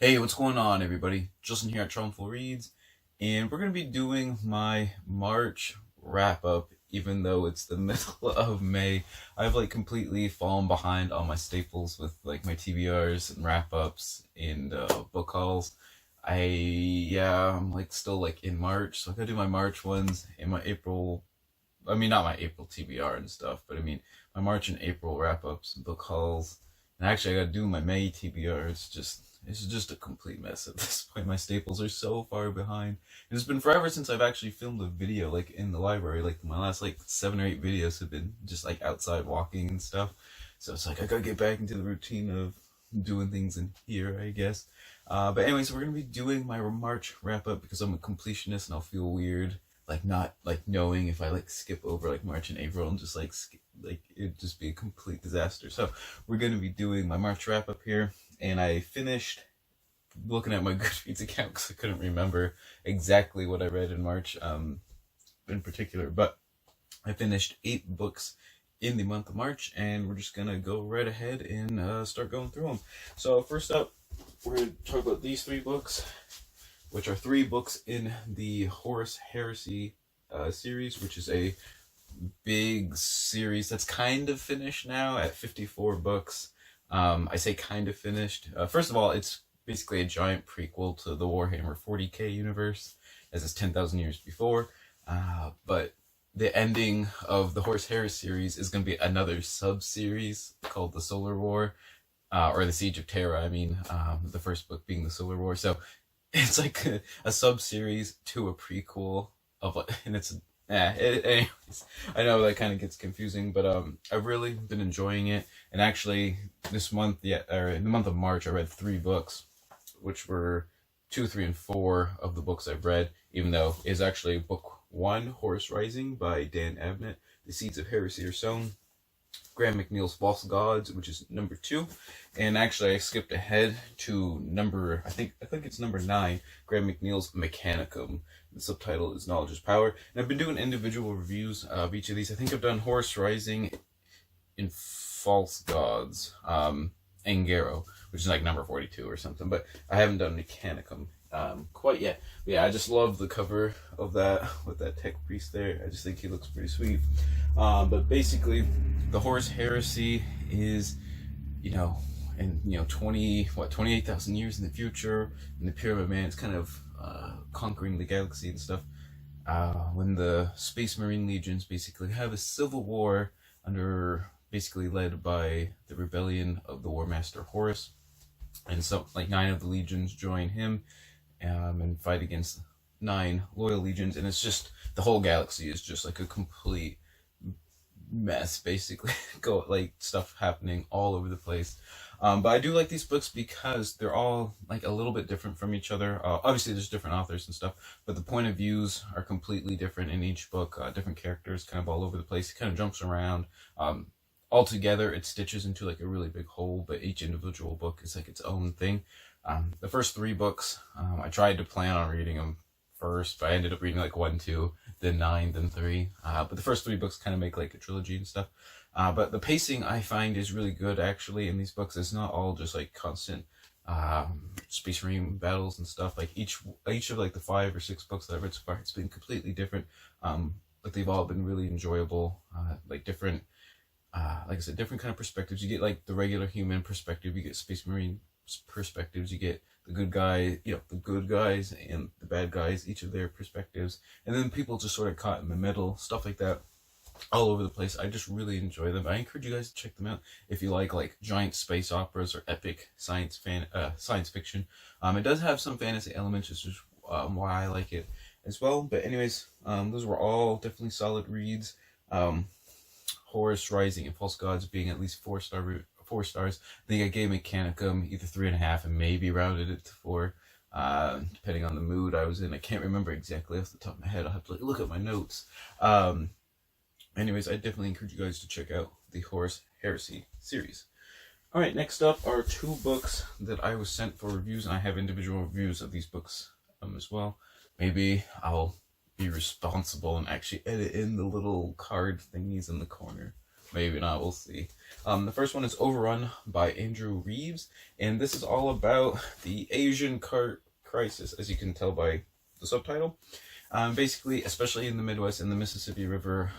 Hey, what's going on, everybody? Justin here at Trumpful Reads, and we're going to be doing my March wrap up, even though it's the middle of May. I've like completely fallen behind on my staples with like my TBRs and wrap ups and book hauls. I'm like still like in March, so I gotta do my March ones and my April. I mean, not my April TBR and stuff, but I mean my March and April wrap ups and book hauls. And actually, I gotta do my May TBR. It's just a complete mess at this point. My staples are so far behind. It's been forever since I've actually filmed a video like in the library. Like my last like 7 or 8 videos have been just like outside walking and stuff. So it's like I gotta get back into the routine of doing things in here, I guess. But anyways, we're gonna be doing my March wrap up because I'm a completionist and I'll feel weird like not like knowing if I like skip over like March and April and just like skip, like it'd just be a complete disaster. So we're gonna be doing my March wrap up here, and I finished looking at my Goodreads account because I couldn't remember exactly what I read in March, in particular. But I finished 8 books in the month of March, and we're just gonna go right ahead and start going through them. So first up, we're gonna talk about these 3 books, which are 3 books in the Horus Heresy series, which is a big series that's kind of finished now at 54 books. I say kind of finished. First of all, it's basically a giant prequel to the Warhammer 40k universe, as it's 10,000 years before. But the ending of the Horus Heresy series is going to be another sub-series called the Solar War, or the Siege of Terra. I mean, the first book being the Solar War. So it's like a sub-series to a prequel of, and it's anyways, I know that kind of gets confusing, but I've really been enjoying it. And actually, this month, or in the month of March, I read 3 books, which were 2, 3, and 4 of the books I've read. Even though it's actually book 1, Horus Rising by Dan Abnett, The Seeds of Heresy Are Sown, Graham McNeil's False Gods, which is number 2, and actually I skipped ahead to I think it's number 9, Graham McNeil's Mechanicum. The subtitle is Knowledge is Power, and I've been doing individual reviews of each of these. I think I've done Horus Rising in False Gods, and Garo, which is like number 42 or something, but I haven't done Mechanicum quite yet. But yeah, I just love the cover of that with that tech priest there. I just think he looks pretty sweet. But basically, the Horus Heresy is, in 28,000 years in the future, and the Pyramid Man is kind of conquering the galaxy and stuff. When the Space Marine Legions basically have a civil war under, basically led by the rebellion of the War Master Horus, and so like 9 of the legions join him, and fight against 9 loyal legions, and it's just the whole galaxy is just like a complete mess, basically. Go like stuff happening all over the place. But I do like these books because they're all like a little bit different from each other. Obviously, there's different authors and stuff, but the point of views are completely different in each book. Different characters, kind of all over the place. It kind of jumps around. Altogether, it stitches into like a really big whole, but each individual book is like its own thing. The first 3 books, I tried to plan on reading them first, but I ended up reading like 1, 2, then 9, then 3. But the first 3 books kind of make like a trilogy and stuff. But the pacing I find is really good actually in these books. It's not all just like constant Space Marine battles and stuff. Like each of like the 5 or 6 books that I've read so far, it's been completely different. But they've all been really enjoyable. Like different, like I said, different kind of perspectives. You get like the regular human perspective. You get Space Marine perspectives. You get the good guy, the good guys and the bad guys, each of their perspectives, and then people just sort of caught in the middle, stuff like that, all over the place. I just really enjoy them. I encourage you guys to check them out if you like giant space operas or epic science fiction. It does have some fantasy elements, which is why I like it as well. But anyways, those were all definitely solid reads. Horus Rising and False Gods being at least 4 stars. I think I gave Mechanicum either 3.5 and maybe rounded it to 4, depending on the mood I was in. I can't remember exactly off the top of my head. I'll have to look at my notes. Anyways, I definitely encourage you guys to check out the Horus Heresy series. Alright, next up are 2 books that I was sent for reviews, and I have individual reviews of these books as well. Maybe I'll be responsible and actually edit in the little card thingies in the corner. maybe not, we'll see. The first one is Overrun by Andrew Reeves, and this is all about the Asian carp crisis, as you can tell by the subtitle. Basically, especially in the Midwest, in the Mississippi River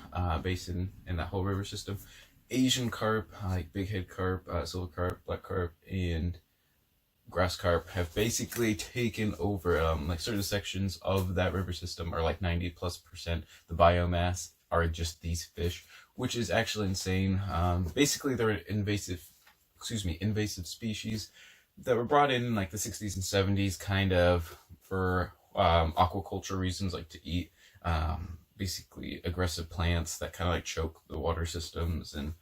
basin, and that whole river system, Asian carp, like bighead carp, silver carp, black carp, and grass carp have basically taken over like certain sections of that river system, are like 90+% the biomass are just these fish, which is actually insane. Basically they're invasive species that were brought in like the 60s and 70s kind of for aquaculture reasons, like to eat basically aggressive plants that kind of like choke the water systems and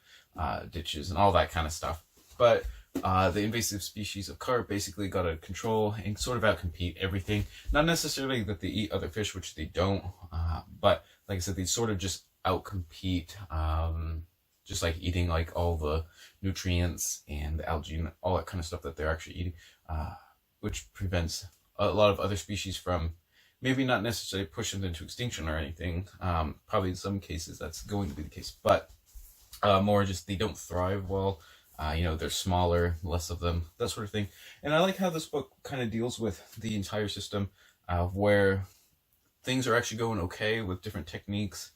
ditches and all that kind of stuff. But the invasive species of carp basically got to control and sort of outcompete everything. Not necessarily that they eat other fish, which they don't, but like I said, they sort of just outcompete, just like eating like all the nutrients and the algae and all that kind of stuff that they're actually eating, which prevents a lot of other species from maybe not necessarily pushing them into extinction or anything. Probably in some cases that's going to be the case, but more just they don't thrive well. They're smaller, less of them, that sort of thing. And I like how this book kind of deals with the entire system, where things are actually going okay with different techniques,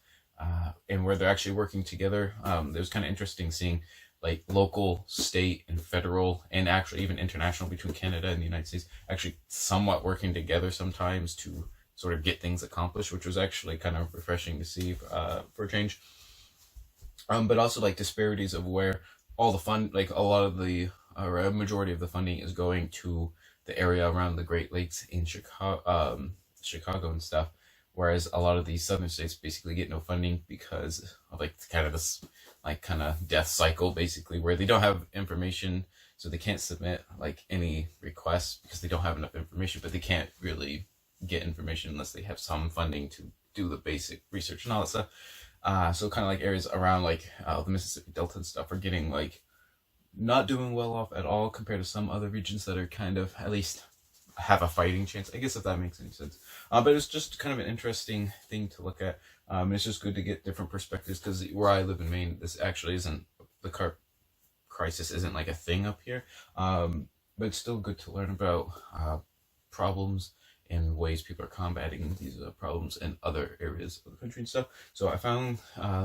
and where they're actually working together. It was kind of interesting seeing like local, state, and federal, and actually even international between Canada and the United States actually somewhat working together sometimes to sort of get things accomplished, which was actually kind of refreshing to see for a change. But also like disparities of where all the fund, like a lot of the, or a majority of the funding is going to the area around the Great Lakes in Chicago and stuff. Whereas a lot of these southern states basically get no funding because of like kind of this like kind of death cycle, basically, where they don't have information, so they can't submit like any requests because they don't have enough information, but they can't really get information unless they have some funding to do the basic research and all that stuff. So kind of like areas around like the Mississippi Delta and stuff are getting like not doing well off at all compared to some other regions that are kind of at least have a fighting chance, I guess, if that makes any sense. But it's just kind of an interesting thing to look at. It's just good to get different perspectives because where I live in Maine, this actually isn't, the carp crisis isn't like a thing up here. But it's still good to learn about problems and ways people are combating these problems in other areas of the country and stuff. So I found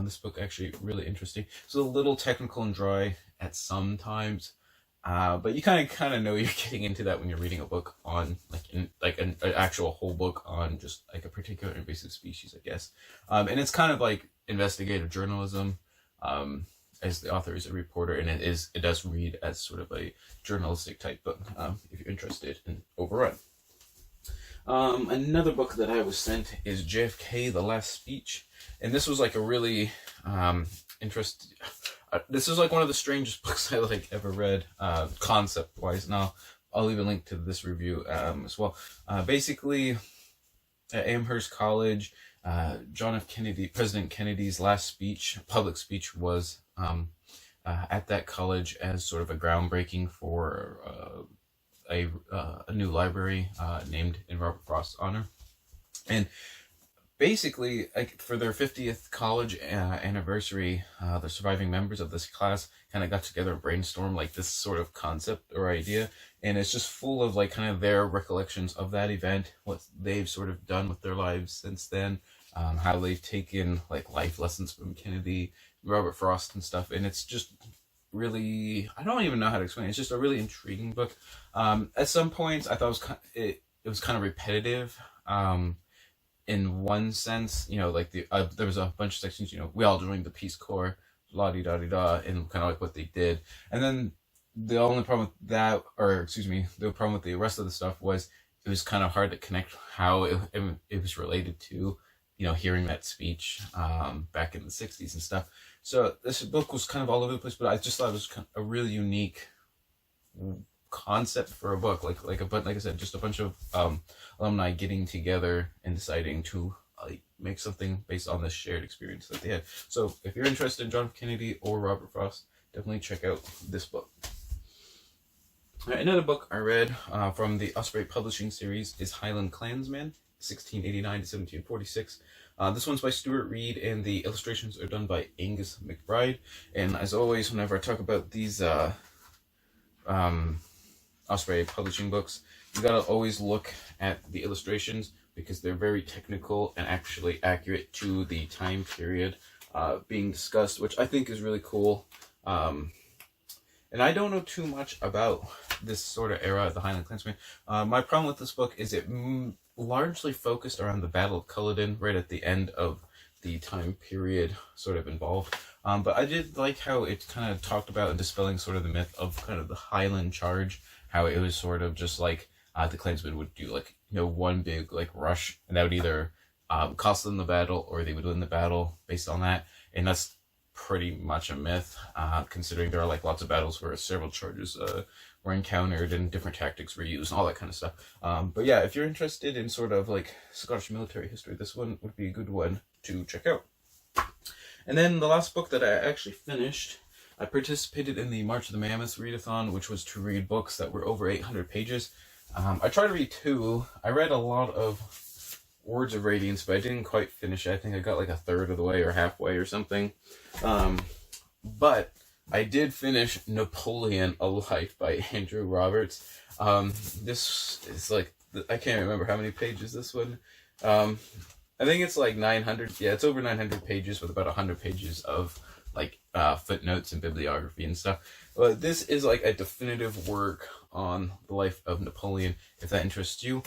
this book actually really interesting. It's a little technical and dry at some times, but you kind of know you're getting into that when you're reading a book on an actual whole book on just like a particular invasive species, I guess. And it's kind of like investigative journalism. As the author is a reporter, and it does read as sort of a journalistic type book if you're interested in Overrun. Another book that I was sent is JFK, The Last Speech. And this was like a really interesting, this is like one of the strangest books I like ever read, concept wise. Now I'll leave a link to this review as well. Basically at Amherst College, John F. Kennedy, President Kennedy's last speech, public speech, was at that college as sort of a groundbreaking for a new library named in Robert Frost's honor. And basically, like, for their 50th college anniversary, the surviving members of this class kind of got together and brainstormed like this sort of concept or idea, and it's just full of like kind of their recollections of that event, what they've sort of done with their lives since then, how they've taken like life lessons from Kennedy, Robert Frost and stuff. And it's just really, I don't even know how to explain it. It's just a really intriguing book. At some points I thought it was kind of repetitive, in one sense, like there was a bunch of sections, we all joined the Peace Corps, la di da di da, and kind of like what they did. And then the only problem with that, the problem with the rest of the stuff was it was kind of hard to connect how it was related to, hearing that speech back in the 60s and stuff. So this book was kind of all over the place, but I just thought it was kind of a really unique concept for a book, like I said, just a bunch of alumni getting together and deciding to make something based on this shared experience that they had. So if you're interested in John F. Kennedy or Robert Frost, definitely check out this book. All right, another book I read from the Osprey Publishing series is Highland Clansman, 1689 to 1746. This one's by Stuart Reed, and the illustrations are done by Angus McBride. And as always, whenever I talk about these Osprey Publishing books, you gotta always look at the illustrations because they're very technical and actually accurate to the time period being discussed, which I think is really cool. And I don't know too much about this sort of era of the Highland Clansmen. My problem with this book is it largely focused around the Battle of Culloden right at the end of the time period sort of involved. But I did like how it kind of talked about and dispelling sort of the myth of kind of the Highland Charge, how it was sort of just like the Clansmen would do like, one big like rush, and that would either cost them the battle or they would win the battle based on that. And that's pretty much a myth, considering there are like lots of battles where several charges were encountered and different tactics were used and all that kind of stuff. But yeah, if you're interested in sort of like Scottish military history, this one would be a good one to check out. And then the last book that I actually finished, I participated in the March of the Mammoth readathon, which was to read books that were over 800 pages. I tried to read 2. I read a lot of Words of Radiance, but I didn't quite finish it. I think I got like a third of the way or halfway or something. But I did finish Napoleon: A Life by Andrew Roberts. This is like, I can't remember how many pages this one. I think it's like 900. Yeah, it's over 900 pages with about 100 pages of like footnotes and bibliography and stuff. But this is like a definitive work on the life of Napoleon, if that interests you.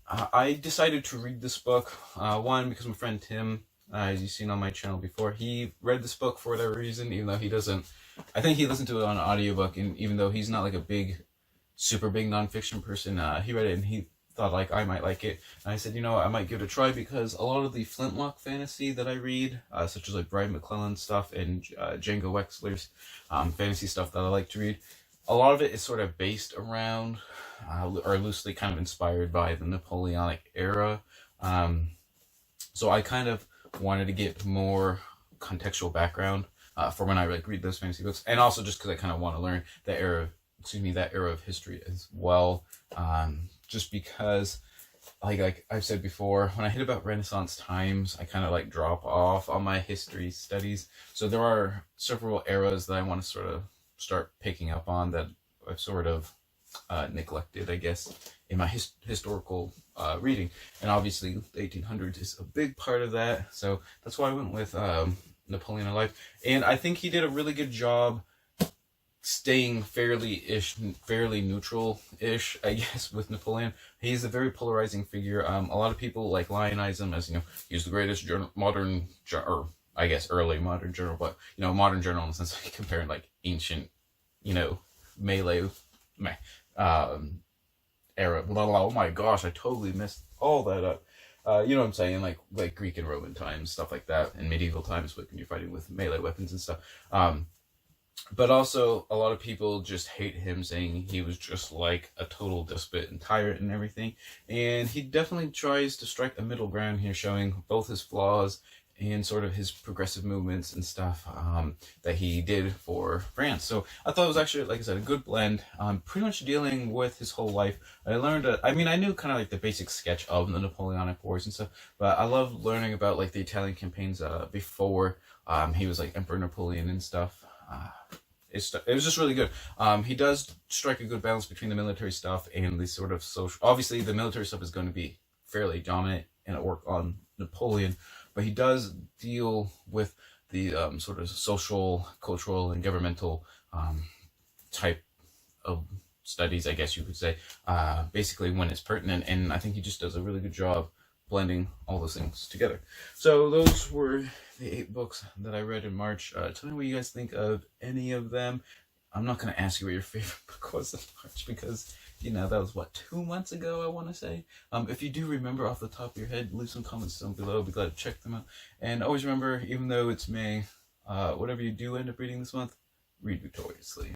I decided to read this book, one, because my friend Tim, as you've seen on my channel before, he read this book for whatever reason, even though he doesn't, I think he listened to it on an audiobook, and even though he's not like a super big nonfiction person, he read it and he thought like I might like it. And I said, I might give it a try, because a lot of the Flintlock fantasy that I read, such as like Brian McClellan stuff and Django Wexler's fantasy stuff that I like to read, a lot of it is sort of based around or loosely kind of inspired by the Napoleonic era. So I kind of wanted to get more contextual background for when I like read those fantasy books, and also just because I kind of want to learn that era of history as well. Just because, like I've said before, when I hit about Renaissance times, I kind of like drop off on my history studies. So there are several eras that I want to sort of start picking up on that I've sort of neglected, I guess, in my historical reading. And obviously the 1800s is a big part of that, so that's why I went with Napoleon: A Life. And I think he did a really good job staying fairly neutral-ish, I guess, with Napoleon. He's a very polarizing figure. A lot of people like lionize him as, he's the greatest early modern general, but, modern general in the sense of comparing like ancient, melee era. Oh my gosh, I totally messed all that up. You know what I'm saying? Like Greek and Roman times, stuff like that, and medieval times when you're fighting with melee weapons and stuff. But also, a lot of people just hate him, saying he was just like a total despot and tyrant and everything. And he definitely tries to strike a middle ground here, showing both his flaws and sort of his progressive movements and stuff that he did for France. So I thought it was actually, like I said, a good blend. Pretty much dealing with his whole life. I learned, I knew kind of like the basic sketch of the Napoleonic Wars and stuff, but I love learning about like the Italian campaigns before he was like Emperor Napoleon and stuff. It was just really good. He does strike a good balance between the military stuff and the sort of social. Obviously, the military stuff is going to be fairly dominant in a work on Napoleon, but he does deal with the sort of social, cultural, and governmental type of studies, I guess you could say, basically when it's pertinent. And I think he just does a really good job blending all those things together. So those were the 8 books that I read in March. Tell me what you guys think of any of them. I'm not going to ask you what your favorite book was in March, because, that was, 2 months ago, I want to say. If you do remember off the top of your head, leave some comments down below. I'll be glad to check them out. And always remember, even though it's May, whatever you do end up reading this month, read victoriously.